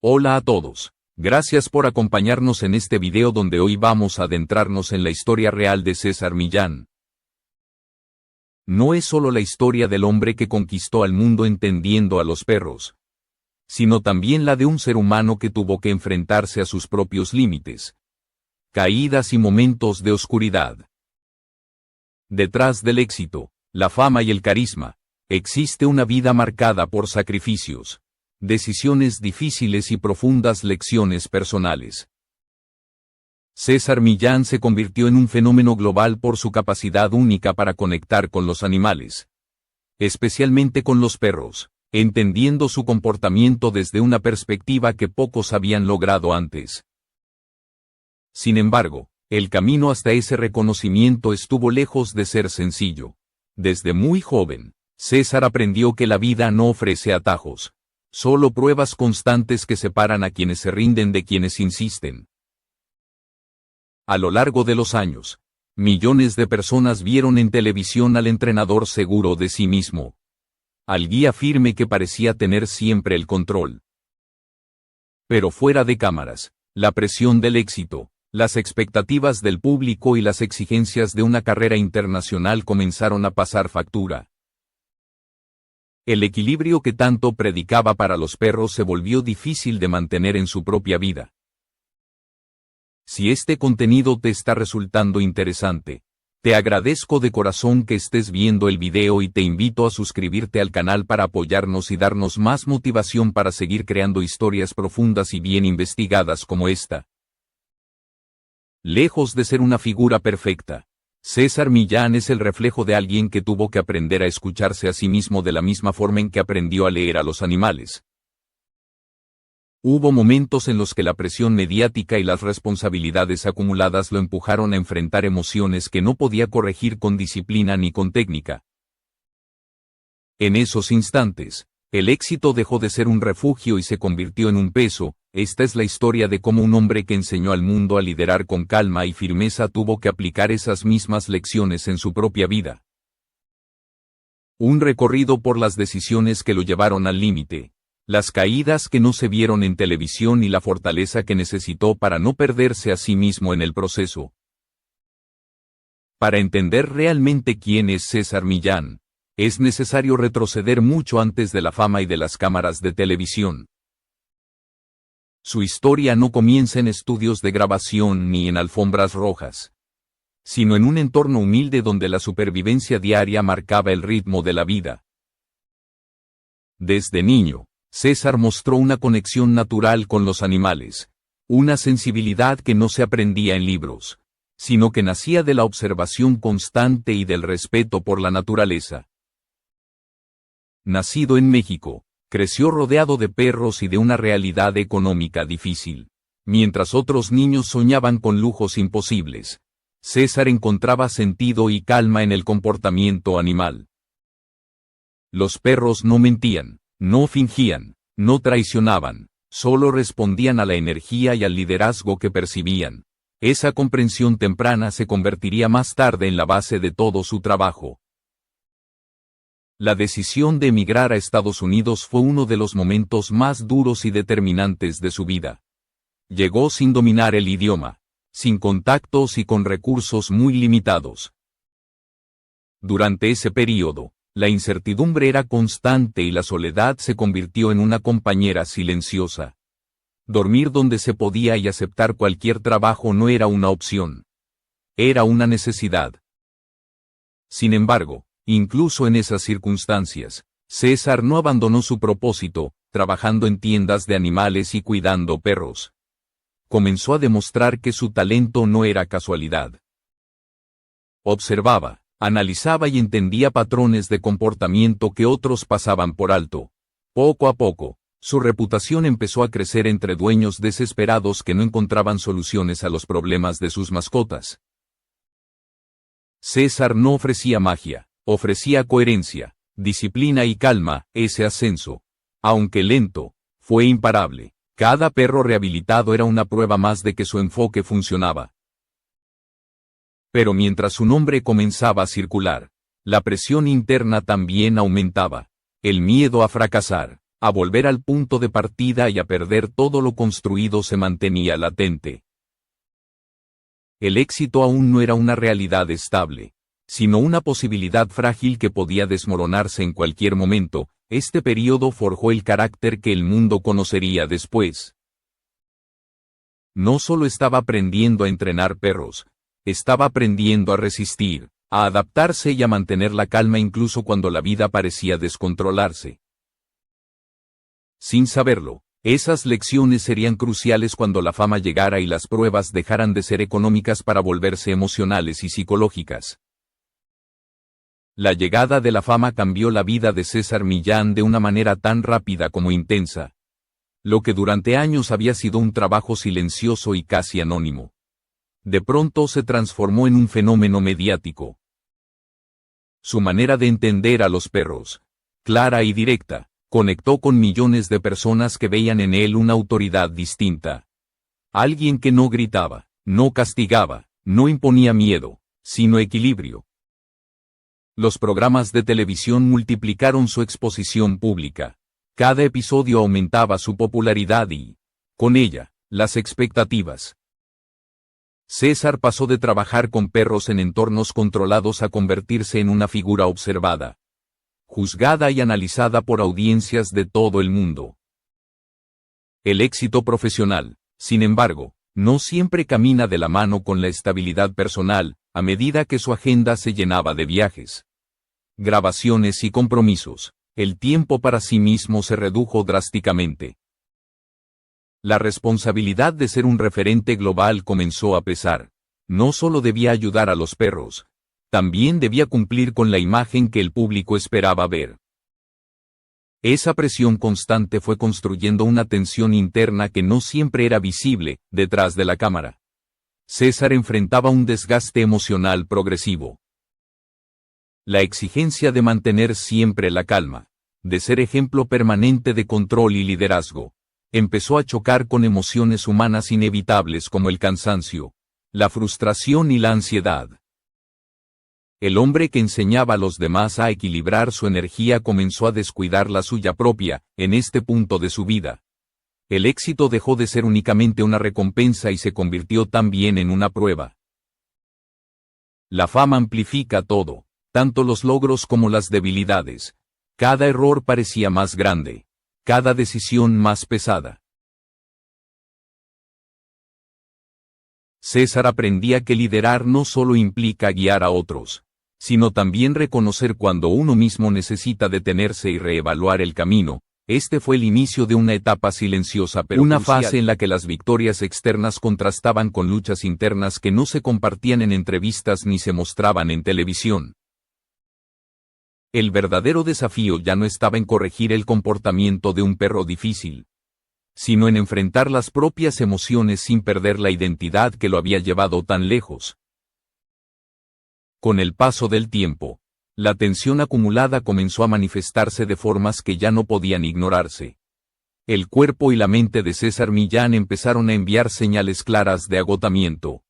Hola a todos. Gracias por acompañarnos en este video donde hoy vamos a adentrarnos en la historia real de César Millán. No es solo la historia del hombre que conquistó al mundo entendiendo a los perros, sino también la de un ser humano que tuvo que enfrentarse a sus propios límites, caídas y momentos de oscuridad. Detrás del éxito, la fama y el carisma, existe una vida marcada por sacrificios, decisiones difíciles y profundas lecciones personales. César Millán se convirtió en un fenómeno global por su capacidad única para conectar con los animales, especialmente con los perros, entendiendo su comportamiento desde una perspectiva que pocos habían logrado antes. Sin embargo, el camino hasta ese reconocimiento estuvo lejos de ser sencillo. Desde muy joven, César aprendió que la vida no ofrece atajos, solo pruebas constantes que separan a quienes se rinden de quienes insisten. A lo largo de los años, millones de personas vieron en televisión al entrenador seguro de sí mismo, al guía firme que parecía tener siempre el control. Pero fuera de cámaras, la presión del éxito, las expectativas del público y las exigencias de una carrera internacional comenzaron a pasar factura. El equilibrio que tanto predicaba para los perros se volvió difícil de mantener en su propia vida. Si este contenido te está resultando interesante, te agradezco de corazón que estés viendo el video y te invito a suscribirte al canal para apoyarnos y darnos más motivación para seguir creando historias profundas y bien investigadas como esta. Lejos de ser una figura perfecta, César Millán es el reflejo de alguien que tuvo que aprender a escucharse a sí mismo de la misma forma en que aprendió a leer a los animales. Hubo momentos en los que la presión mediática y las responsabilidades acumuladas lo empujaron a enfrentar emociones que no podía corregir con disciplina ni con técnica. En esos instantes, el éxito dejó de ser un refugio y se convirtió en un peso. Esta es la historia de cómo un hombre que enseñó al mundo a liderar con calma y firmeza tuvo que aplicar esas mismas lecciones en su propia vida. Un recorrido por las decisiones que lo llevaron al límite, las caídas que no se vieron en televisión y la fortaleza que necesitó para no perderse a sí mismo en el proceso. Para entender realmente quién es César Millán, es necesario retroceder mucho antes de la fama y de las cámaras de televisión. Su historia no comienza en estudios de grabación ni en alfombras rojas, sino en un entorno humilde donde la supervivencia diaria marcaba el ritmo de la vida. Desde niño, César mostró una conexión natural con los animales, una sensibilidad que no se aprendía en libros, sino que nacía de la observación constante y del respeto por la naturaleza. Nacido en México, creció rodeado de perros y de una realidad económica difícil. Mientras otros niños soñaban con lujos imposibles, César encontraba sentido y calma en el comportamiento animal. Los perros no mentían, no fingían, no traicionaban, solo respondían a la energía y al liderazgo que percibían. Esa comprensión temprana se convertiría más tarde en la base de todo su trabajo. La decisión de emigrar a Estados Unidos fue uno de los momentos más duros y determinantes de su vida. Llegó sin dominar el idioma, sin contactos y con recursos muy limitados. Durante ese período, la incertidumbre era constante y la soledad se convirtió en una compañera silenciosa. Dormir donde se podía y aceptar cualquier trabajo no era una opción. Era una necesidad. Sin embargo, incluso en esas circunstancias, César no abandonó su propósito, trabajando en tiendas de animales y cuidando perros. Comenzó a demostrar que su talento no era casualidad. Observaba, analizaba y entendía patrones de comportamiento que otros pasaban por alto. Poco a poco, su reputación empezó a crecer entre dueños desesperados que no encontraban soluciones a los problemas de sus mascotas. César no ofrecía magia. Ofrecía coherencia, disciplina y calma. Ese ascenso, aunque lento, fue imparable. Cada perro rehabilitado era una prueba más de que su enfoque funcionaba. Pero mientras su nombre comenzaba a circular, la presión interna también aumentaba. El miedo a fracasar, A volver al punto de partida y a perder todo lo construido se mantenía latente. El éxito aún no era una realidad estable, sino una posibilidad frágil que podía desmoronarse en cualquier momento. Este período forjó el carácter que el mundo conocería después. No solo estaba aprendiendo a entrenar perros, estaba aprendiendo a resistir, a adaptarse y a mantener la calma incluso cuando la vida parecía descontrolarse. Sin saberlo, esas lecciones serían cruciales cuando la fama llegara y las pruebas dejaran de ser económicas para volverse emocionales y psicológicas. La llegada de la fama cambió la vida de César Millán de una manera tan rápida como intensa. Lo que durante años había sido un trabajo silencioso y casi anónimo, de pronto se transformó en un fenómeno mediático. Su manera de entender a los perros, clara y directa, conectó con millones de personas que veían en él una autoridad distinta. Alguien que no gritaba, no castigaba, no imponía miedo, sino equilibrio. Los programas de televisión multiplicaron su exposición pública. Cada episodio aumentaba su popularidad y, con ella, las expectativas. César pasó de trabajar con perros en entornos controlados a convertirse en una figura observada, juzgada y analizada por audiencias de todo el mundo. El éxito profesional, sin embargo, no siempre camina de la mano con la estabilidad personal, a medida que su agenda se llenaba de viajes, grabaciones y compromisos. El tiempo para sí mismo se redujo drásticamente. La responsabilidad de ser un referente global comenzó a pesar. No solo debía ayudar a los perros, también debía cumplir con la imagen que el público esperaba ver. Esa presión constante fue construyendo una tensión interna que no siempre era visible, detrás de la cámara. César enfrentaba un desgaste emocional progresivo. La exigencia de mantener siempre la calma, de ser ejemplo permanente de control y liderazgo, empezó a chocar con emociones humanas inevitables como el cansancio, la frustración y la ansiedad. El hombre que enseñaba a los demás a equilibrar su energía comenzó a descuidar la suya propia. En este punto de su vida, el éxito dejó de ser únicamente una recompensa y se convirtió también en una prueba. La fama amplifica todo, tanto los logros como las debilidades. Cada error parecía más grande, cada decisión más pesada. César aprendía que liderar no solo implica guiar a otros, sino también reconocer cuando uno mismo necesita detenerse y reevaluar el camino. Este fue el inicio de una etapa silenciosa pero una crucial, fase en la que las victorias externas contrastaban con luchas internas que no se compartían en entrevistas ni se mostraban en televisión. El verdadero desafío ya no estaba en corregir el comportamiento de un perro difícil, sino en enfrentar las propias emociones sin perder la identidad que lo había llevado tan lejos. Con el paso del tiempo, la tensión acumulada comenzó a manifestarse de formas que ya no podían ignorarse. El cuerpo y la mente de César Millán empezaron a enviar señales claras de agotamiento.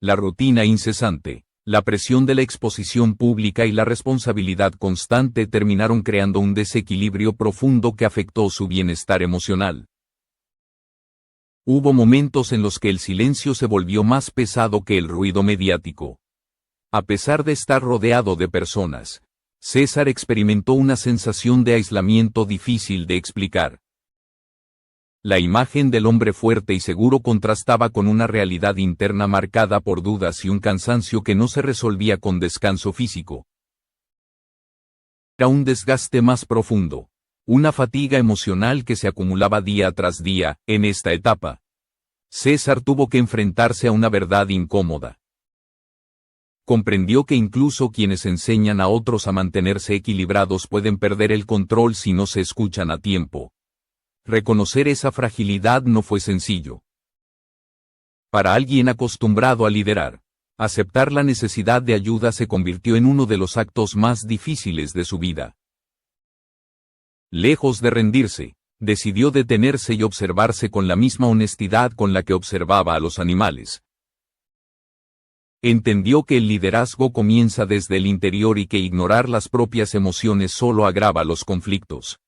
La rutina incesante, la presión de la exposición pública y la responsabilidad constante terminaron creando un desequilibrio profundo que afectó su bienestar emocional. Hubo momentos en los que el silencio se volvió más pesado que el ruido mediático. A pesar de estar rodeado de personas, César experimentó una sensación de aislamiento difícil de explicar. La imagen del hombre fuerte y seguro contrastaba con una realidad interna marcada por dudas y un cansancio que no se resolvía con descanso físico. Era un desgaste más profundo, una fatiga emocional que se acumulaba día tras día. En esta etapa, César tuvo que enfrentarse a una verdad incómoda. Comprendió que incluso quienes enseñan a otros a mantenerse equilibrados pueden perder el control si no se escuchan a tiempo. Reconocer esa fragilidad no fue sencillo. Para alguien acostumbrado a liderar, aceptar la necesidad de ayuda se convirtió en uno de los actos más difíciles de su vida. Lejos de rendirse, decidió detenerse y observarse con la misma honestidad con la que observaba a los animales. Entendió que el liderazgo comienza desde el interior y que ignorar las propias emociones solo agrava los conflictos.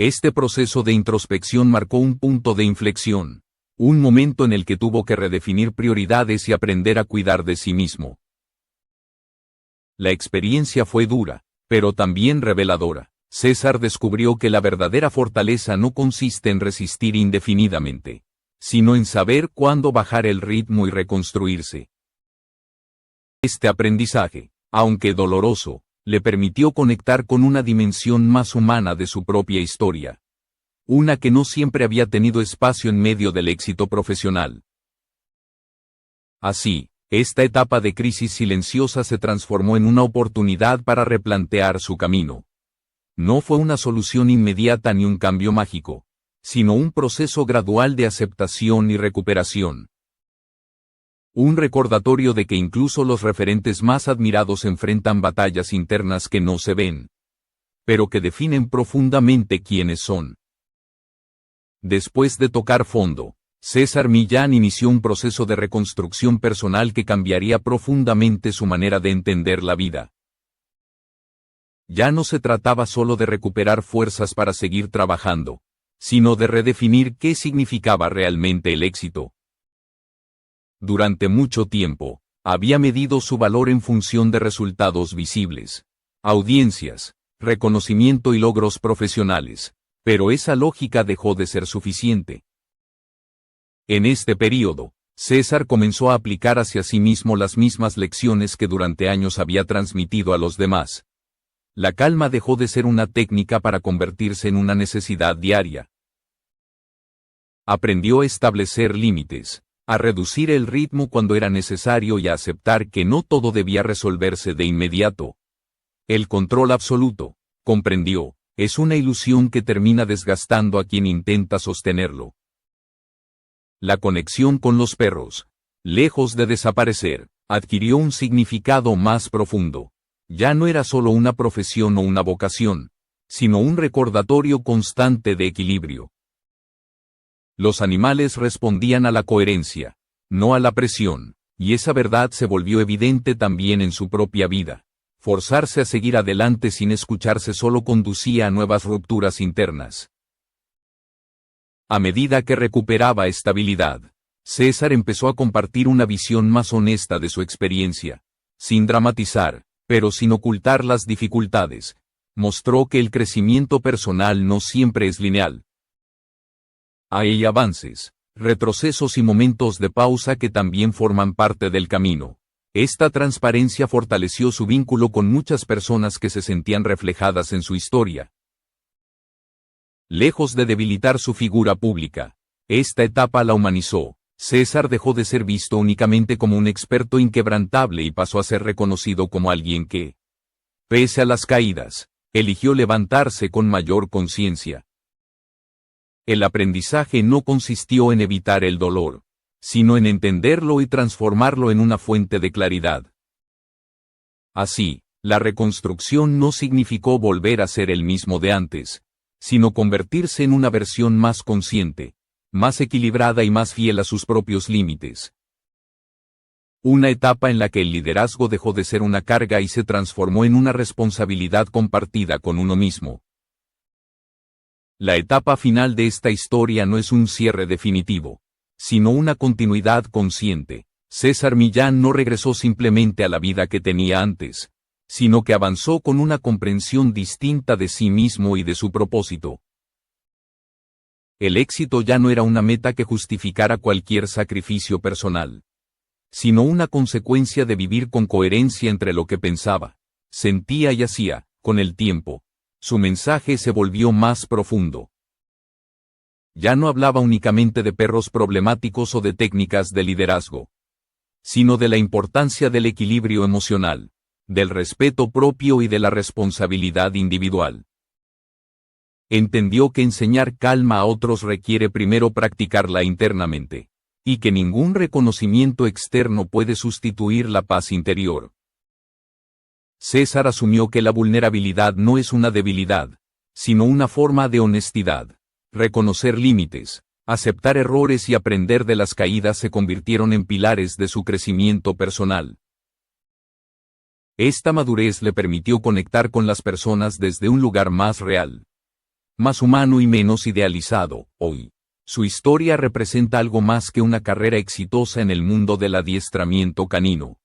Este proceso de introspección marcó un punto de inflexión, un momento en el que tuvo que redefinir prioridades y aprender a cuidar de sí mismo. La experiencia fue dura, pero también reveladora. César descubrió que la verdadera fortaleza no consiste en resistir indefinidamente, sino en saber cuándo bajar el ritmo y reconstruirse. Este aprendizaje, aunque doloroso, le permitió conectar con una dimensión más humana de su propia historia. Una que no siempre había tenido espacio en medio del éxito profesional. Así, esta etapa de crisis silenciosa se transformó en una oportunidad para replantear su camino. No fue una solución inmediata ni un cambio mágico, sino un proceso gradual de aceptación y recuperación. Un recordatorio de que incluso los referentes más admirados enfrentan batallas internas que no se ven, pero que definen profundamente quiénes son. Después de tocar fondo, César Millán inició un proceso de reconstrucción personal que cambiaría profundamente su manera de entender la vida. Ya no se trataba solo de recuperar fuerzas para seguir trabajando, sino de redefinir qué significaba realmente el éxito. Durante mucho tiempo, había medido su valor en función de resultados visibles, audiencias, reconocimiento y logros profesionales, pero esa lógica dejó de ser suficiente. En este período, César comenzó a aplicar hacia sí mismo las mismas lecciones que durante años había transmitido a los demás. La calma dejó de ser una técnica para convertirse en una necesidad diaria. Aprendió a establecer límites, a reducir el ritmo cuando era necesario y a aceptar que no todo debía resolverse de inmediato. El control absoluto, comprendió, es una ilusión que termina desgastando a quien intenta sostenerlo. La conexión con los perros, lejos de desaparecer, adquirió un significado más profundo. Ya no era solo una profesión o una vocación, sino un recordatorio constante de equilibrio. Los animales respondían a la coherencia, no a la presión, y esa verdad se volvió evidente también en su propia vida. Forzarse a seguir adelante sin escucharse solo conducía a nuevas rupturas internas. A medida que recuperaba estabilidad, César empezó a compartir una visión más honesta de su experiencia, sin dramatizar, pero sin ocultar las dificultades. Mostró que el crecimiento personal no siempre es lineal. Hay avances, retrocesos y momentos de pausa que también forman parte del camino. Esta transparencia fortaleció su vínculo con muchas personas que se sentían reflejadas en su historia. Lejos de debilitar su figura pública, esta etapa la humanizó. César dejó de ser visto únicamente como un experto inquebrantable y pasó a ser reconocido como alguien que, pese a las caídas, eligió levantarse con mayor conciencia. El aprendizaje no consistió en evitar el dolor, sino en entenderlo y transformarlo en una fuente de claridad. Así, la reconstrucción no significó volver a ser el mismo de antes, sino convertirse en una versión más consciente, más equilibrada y más fiel a sus propios límites. Una etapa en la que el liderazgo dejó de ser una carga y se transformó en una responsabilidad compartida con uno mismo. La etapa final de esta historia no es un cierre definitivo, sino una continuidad consciente. César Millán no regresó simplemente a la vida que tenía antes, sino que avanzó con una comprensión distinta de sí mismo y de su propósito. El éxito ya no era una meta que justificara cualquier sacrificio personal, sino una consecuencia de vivir con coherencia entre lo que pensaba, sentía y hacía. Con el tiempo, su mensaje se volvió más profundo. Ya no hablaba únicamente de perros problemáticos o de técnicas de liderazgo, sino de la importancia del equilibrio emocional, del respeto propio y de la responsabilidad individual. Entendió que enseñar calma a otros requiere primero practicarla internamente, y que ningún reconocimiento externo puede sustituir la paz interior. César asumió que la vulnerabilidad no es una debilidad, sino una forma de honestidad. Reconocer límites, aceptar errores y aprender de las caídas se convirtieron en pilares de su crecimiento personal. Esta madurez le permitió conectar con las personas desde un lugar más real. más humano y menos idealizado. Hoy, su historia representa algo más que una carrera exitosa en el mundo del adiestramiento canino.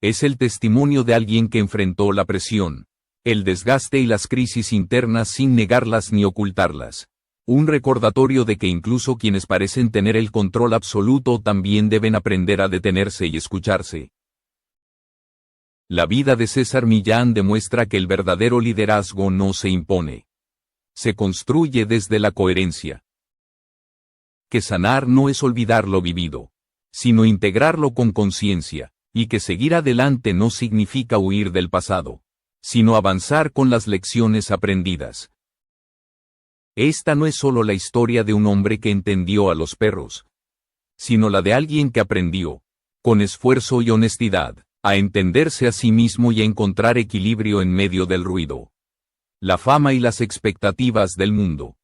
Es el testimonio de alguien que enfrentó la presión, el desgaste y las crisis internas sin negarlas ni ocultarlas. Un recordatorio de que incluso quienes parecen tener el control absoluto también deben aprender a detenerse y escucharse. La vida de César Millán demuestra que el verdadero liderazgo no se impone. Se construye desde la coherencia. Que sanar no es olvidar lo vivido, sino integrarlo con conciencia, y que seguir adelante no significa huir del pasado, sino avanzar con las lecciones aprendidas. Esta no es solo la historia de un hombre que entendió a los perros, sino la de alguien que aprendió, con esfuerzo y honestidad, a entenderse a sí mismo y a encontrar equilibrio en medio del ruido, la fama y las expectativas del mundo.